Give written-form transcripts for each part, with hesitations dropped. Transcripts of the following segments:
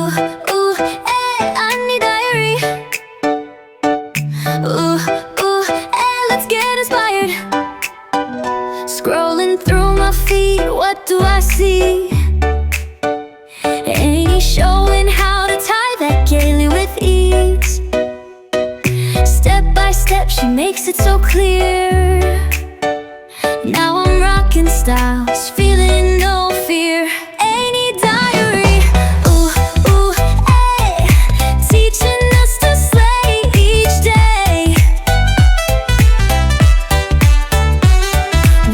ooh, hey, I need diary. Ooh, ooh, hey, let's get inspired. Scrolling through my feed, what do I see? Ain't he showing how to tie that gaily with ease? Step by step, she makes it so clear. Now I'm rocking styles, feeling no fear. Ain't he diary? Ooh, ooh, hey, teaching us to slay each day.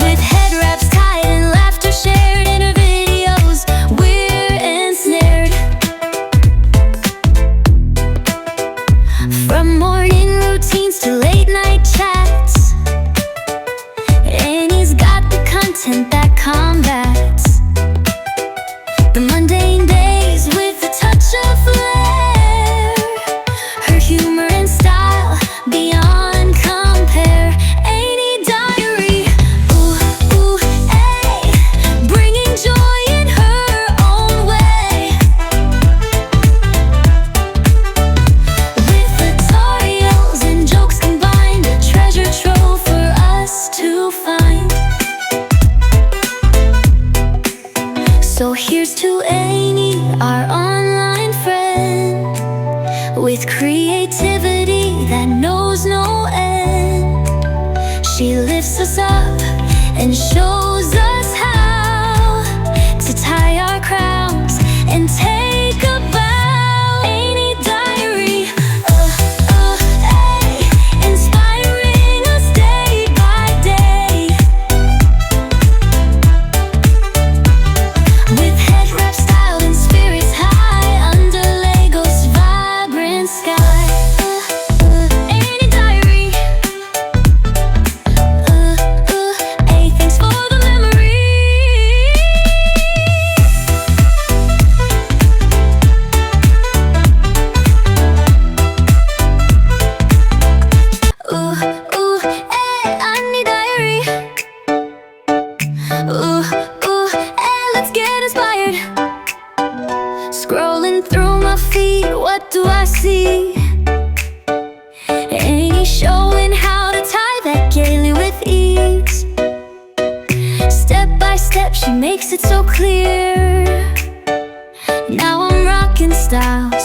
With head wraps tied and laughter shared in her videos, we're ensnared. From morning routines to late night chats, and he's got the content that combats the mundane days with a touch of flair. Her humor and style beyond compare. Ain't he diary? Ooh, ooh, hey, bringing joy in her own way. With tutorials and jokes combined, a treasure trove for us to find. So here's to Amy, our online friend, with creativity that knows no end. She lifts us up and shows us how to tie our crowns and take a bow. Ain't he diary? Hey, inspiring us day by day. With head wrap style and spirits high under Lego's vibrant sky. Ain't he diary? Hey, thanks for the memory. Ooh, ooh, hey, I need diary. Ooh, ooh, hey, let's get inspired. Scrolling through my feed, what do I see? Ain't he showing how to tie that gaily with ease? Step by step, she makes it so clear. Now I'm rocking styles,